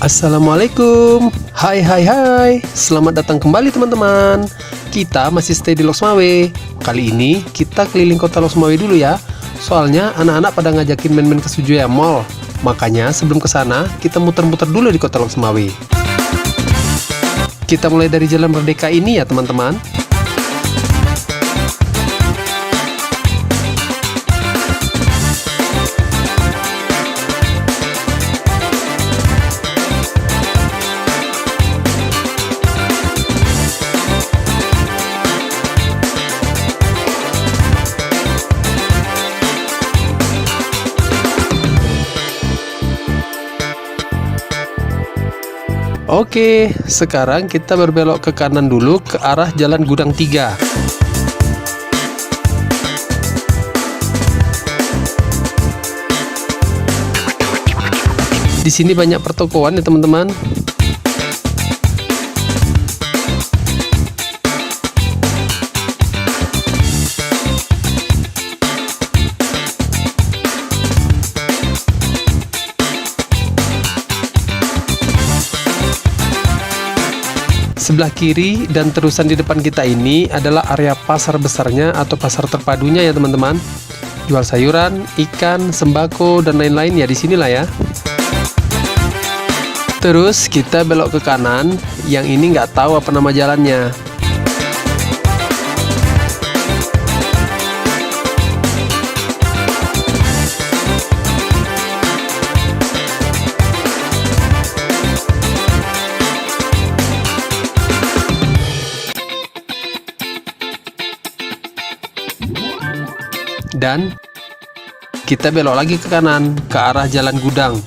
Assalamualaikum. Hai hai hai. Selamat datang kembali teman-teman. Kita masih stay di Loksmawe. Kali ini kita keliling kota Loksmawe dulu ya. Soalnya anak-anak pada ngajakin main-main ke Sujoya Mall. Makanya sebelum ke sana kita muter-muter dulu di kota Loksmawe. Kita mulai dari Jalan Merdeka ini ya teman-teman. Oke, sekarang kita berbelok ke kanan dulu ke arah Jalan Gudang 3. Di sini banyak pertokoan ya teman-teman. Sebelah kiri dan terusan di depan kita ini adalah area pasar besarnya atau pasar terpadunya ya teman-teman. Jual sayuran, ikan, sembako, dan lain-lain ya di sinilah ya. Terus kita belok ke kanan, yang ini nggak tahu apa nama jalannya. Dan kita belok lagi ke kanan ke arah Jalan Gudang.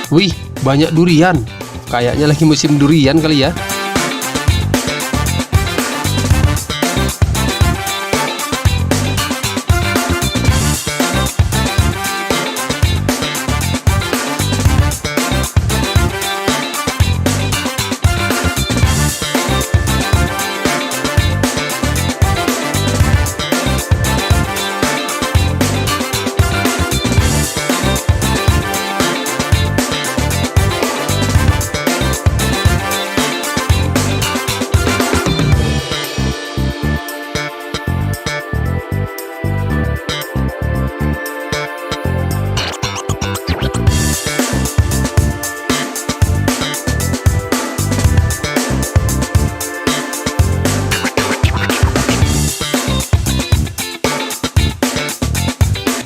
Wih, banyak durian. Kayaknya lagi musim durian kali ya.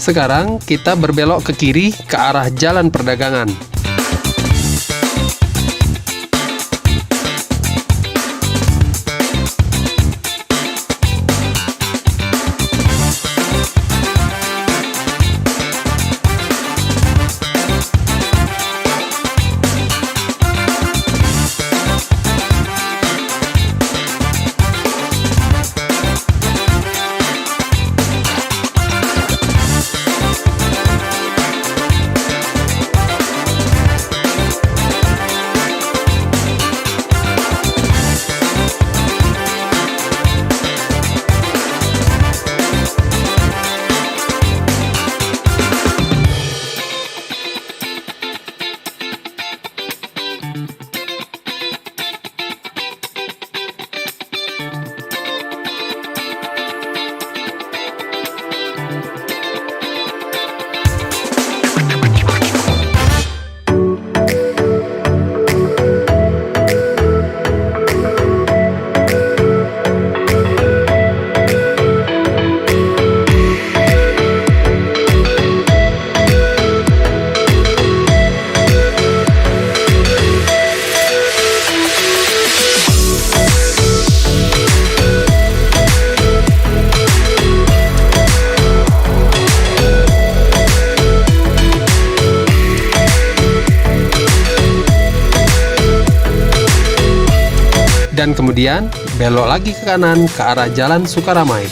Sekarang kita berbelok ke kiri ke arah Jalan Perdagangan. Dan kemudian belok lagi ke kanan ke arah Jalan Sukaramai.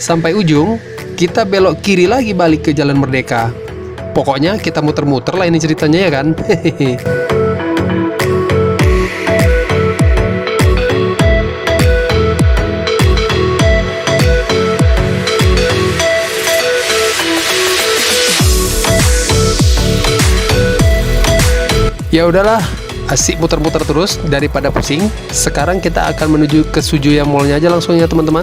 sampai ujung, kita belok kiri lagi balik ke Jalan Merdeka. Pokoknya kita muter-muter lah ini ceritanya ya kan. Hehehe. Ya udahlah, asik muter-muter terus daripada pusing. Sekarang kita akan menuju ke Sujoya Mall-nya aja langsung ya teman-teman.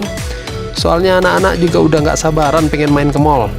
Soalnya anak-anak juga udah nggak sabaran pengen main ke mall.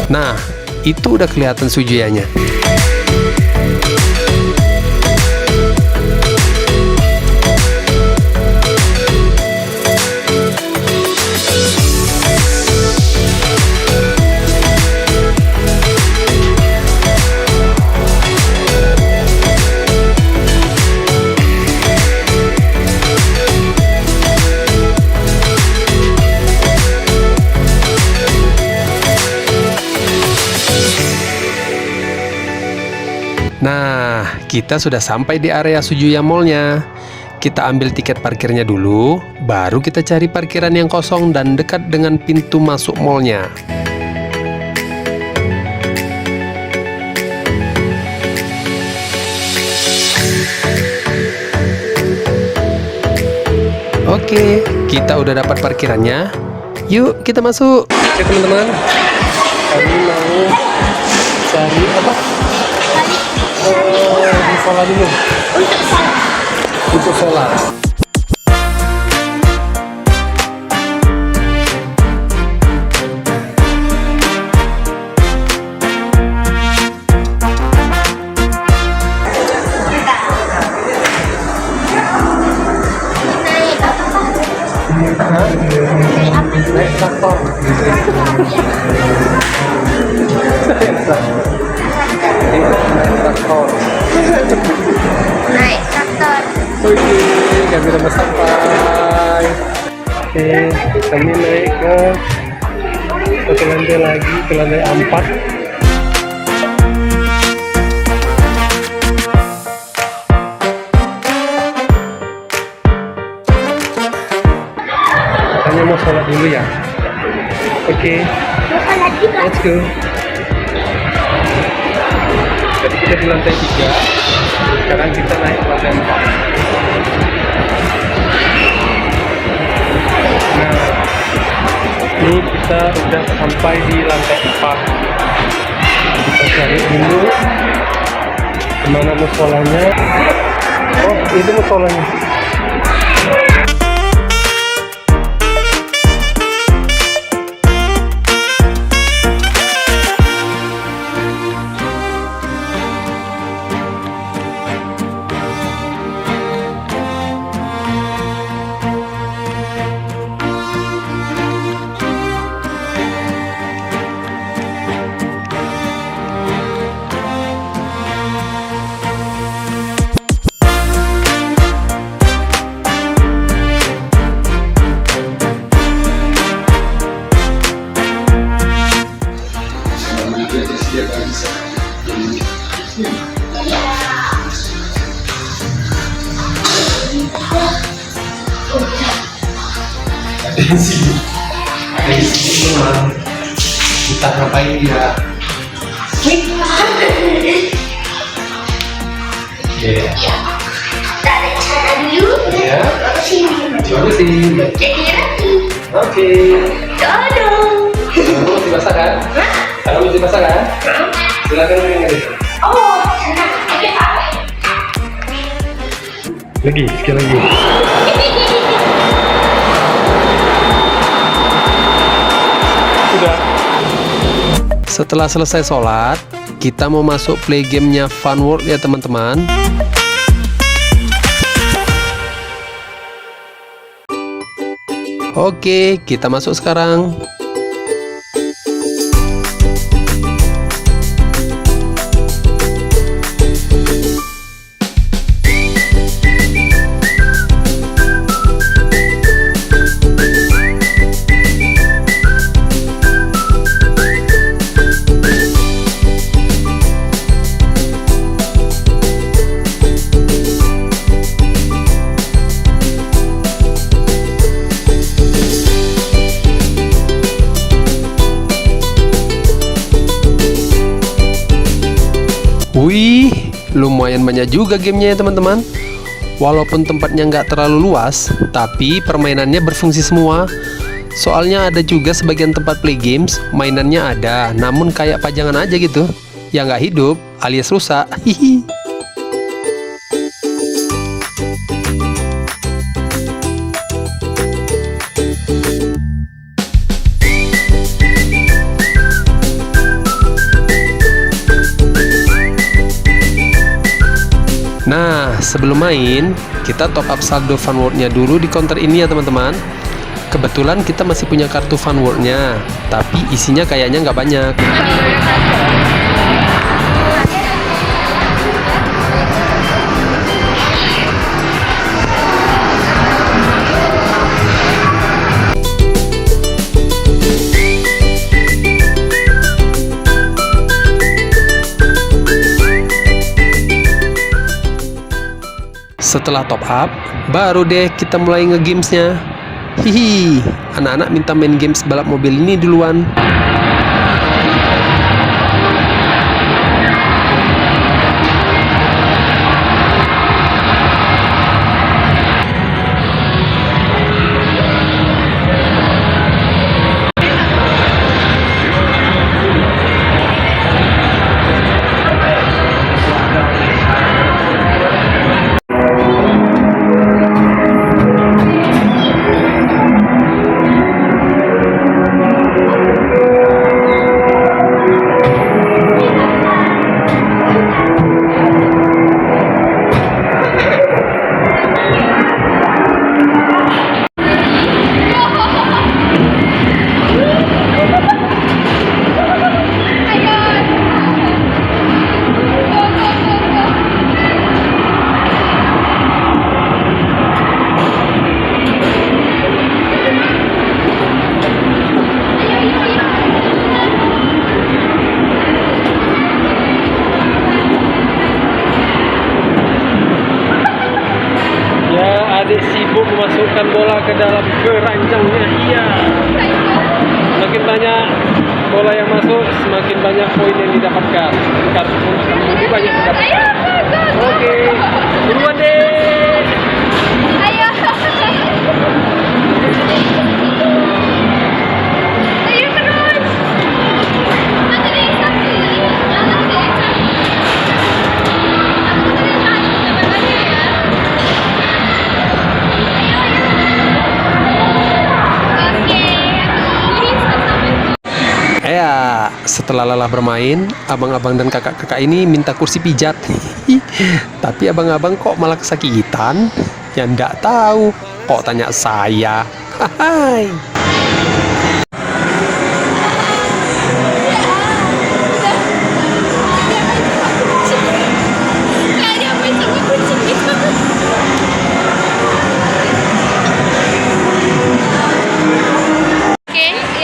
Nah, itu udah kelihatan Sujoyanya. Nah, kita sudah sampai di area Sujoya Mall-nya. Kita ambil tiket parkirnya dulu, baru kita cari parkiran yang kosong dan dekat dengan pintu masuk mall-nya. Oke, kita udah dapat parkirannya. Yuk, kita masuk. Oke teman-teman, kami mau cari apa? Musola dulu. Untuk sholat. Naik traktor. Naik traktor. Oke, kami udah sampai. Oke, kami naik ke satu lantai lagi, ke lantai 4. Katanya mau sholat dulu ya. Oke, let's go. Tadi kita di lantai 3, sekarang kita naik ke lantai 4. Nah, ini kita udah sampai di lantai 4. Kita cari dulu kemana musholanya. Oh, itu musholanya. Ada di sini mah. Kita ngapain dia? Ya. Tarik cara dulu. Ya. Sini. Coba sih. Jadi rapi. Oke. Dadah. Kamu masih basah kan? Kamu masih basah kan? Silakan berikan itu. Oh, senang. Oke, Pak. Lagi, sekali lagi. Sudah. Setelah selesai sholat, kita mau masuk play gamenya Fun World ya teman-teman. Oke, kita masuk sekarang. Wih, lumayan banyak juga gamenya ya teman-teman. Walaupun tempatnya nggak terlalu luas, tapi permainannya berfungsi semua. Soalnya ada juga sebagian tempat play games, mainannya ada, namun kayak pajangan aja gitu. Ya nggak hidup, alias rusak. Hihi. Nah, sebelum main, kita top up saldo Fun World-nya dulu di counter ini ya teman-teman. Kebetulan kita masih punya kartu Fun World-nya, tapi isinya kayaknya nggak banyak. Setelah top up, baru deh kita mulai nge-gamesnya. Hihi, anak-anak minta main games balap mobil ini duluan. Adik sibuk memasukkan bola ke dalam keranjangnya. Iya. Semakin banyak bola yang masuk, semakin banyak poin yang didapatkan. Kartu pun akan lebih banyak didapatkan. Oke, duluan deh. Ayo. Ayo terus. Nanti deh, satu. Jangan deh. Ya, setelah lelah bermain, abang-abang dan kakak-kakak ini minta kursi pijat. Tapi abang-abang kok malah kesakitan? Ya ndak tahu, kok tanya saya. Hai.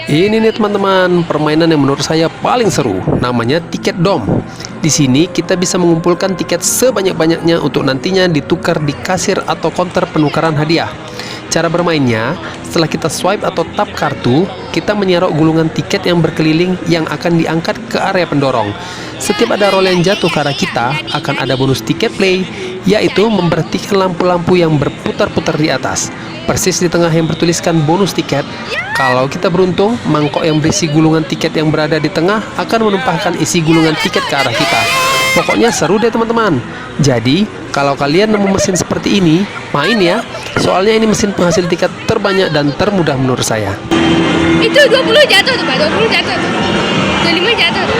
Ini nih teman-teman, permainan yang menurut saya paling seru, namanya tiket dom. Di sini kita bisa mengumpulkan tiket sebanyak-banyaknya untuk nantinya ditukar di kasir atau konter penukaran hadiah. Cara bermainnya, setelah kita swipe atau tap kartu, kita menyerok gulungan tiket yang berkeliling yang akan diangkat ke area pendorong. Setiap ada roll yang jatuh ke arah kita, akan ada bonus tiket play, yaitu memperhatikan lampu-lampu yang berputar-putar di atas. persis di tengah yang bertuliskan bonus tiket. Kalau kita beruntung, mangkok yang berisi gulungan tiket yang berada di tengah akan menumpahkan isi gulungan tiket ke arah kita. Pokoknya seru deh teman-teman. Jadi, kalau kalian nemu mesin seperti ini, main ya. Soalnya ini mesin penghasil tiket terbanyak dan termudah menurut saya. Itu 20 jatuh tuh, Pak. 20 jatuh tuh. 25 jatuh tuh.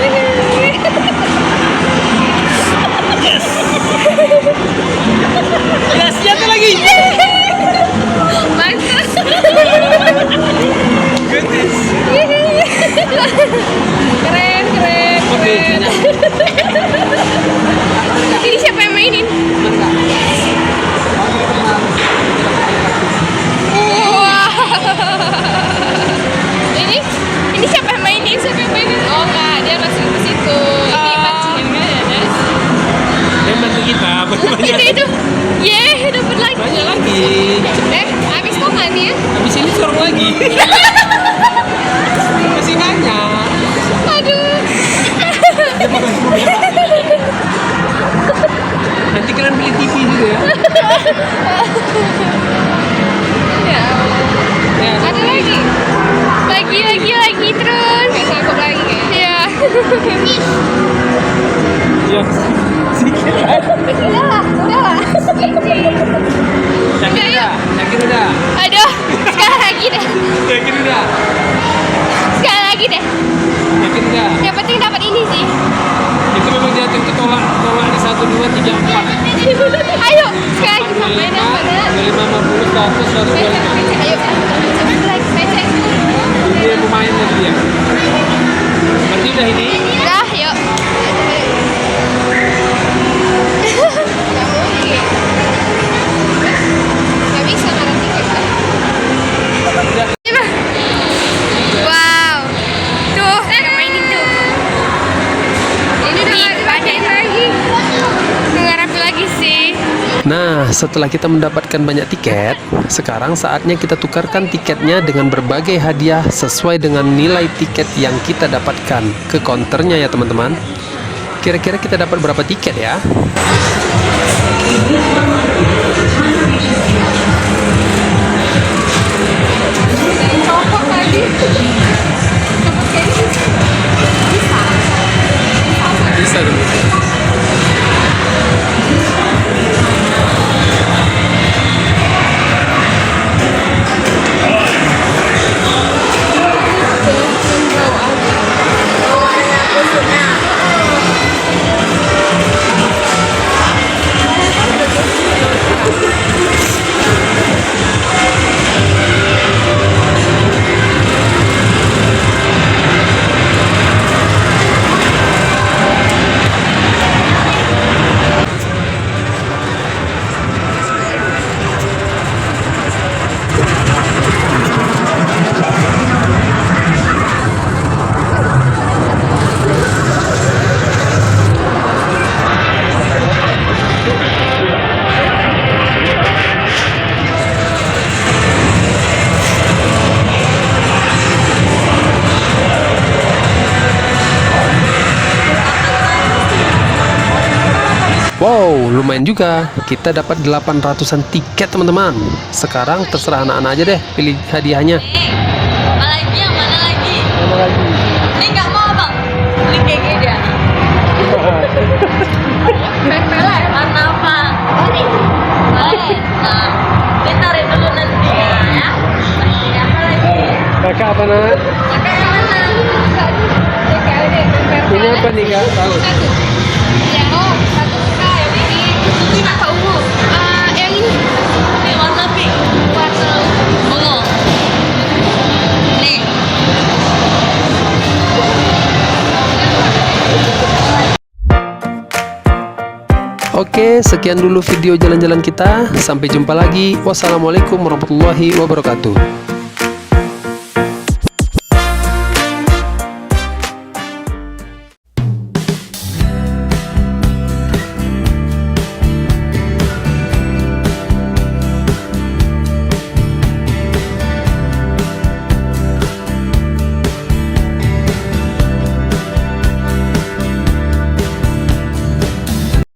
Yes, jatuh lagi. Mantap. Goodness. Keren, keren, keren. Ini siapa yang mainin? Wah. Ini siapa yang mainin? Siapa yang mainin? Oh enggak, dia masuk ke situ. Ini pancingan kan ya? Dia bantu kita, Itu. Yeay, dapat lagi. banyak lagi. Habis kok nggak nih ya? Habis ini sorong lagi. Masih banyak. Aduh. Nanti kalian beli TV juga ya. Ya Allah. Ya, Ada lagi. Lagi terus. Gak sanggup lagi kayaknya. Iya. ya. Sedikit lagi. Udah lah. Yakin udah. Aduh, sekali lagi deh. Yakin udah. Sekali lagi deh. Yakin udah. Yang penting dapat ini sih. Itu memang diatur ke tolak di 1, 2, 3, 4. Ayo, sekali lagi sampai dapat. 50, 100, 125. Ayo, satu lagi, becek. Dia mau main lagi ya. Berarti udah ini. Dah, yuk. Gak mungkin. Gak bisa ngarang tiket kan? Udah. Wow. Tuh, yang mainin tuh. Ini udah banyak lagi. Nggak rapi lagi sih. Nah, setelah kita mendapatkan banyak tiket, sekarang saatnya kita tukarkan tiketnya dengan berbagai hadiah sesuai dengan nilai tiket yang kita dapatkan ke counternya ya teman-teman. Kira-kira kita dapat berapa tiket ya? Copot lagi. Copot kayak ini. Bisa dong. Wow, lumayan juga. Kita dapat 800-an tiket teman-teman. Sekarang terserah anak-anak aja deh pilih hadiahnya. Apa lagi? Yang mana lagi? Ini nggak mau bang? Beli kayak gini dia. Warna apa? Orange. Nah, ini tarik dulu nanti ya. Nanti apa lagi? Kakak apa nak? Kakak yang mana? Ini apa nih kak? Tahu? Satu. Ya, oh, satu. Kak, yang ini apa ungu? Yang ini. Ini warna pink. Warna Ungu. Nih. Oke, sekian dulu video jalan-jalan kita. Sampai jumpa lagi. Wassalamualaikum warahmatullahi wabarakatuh.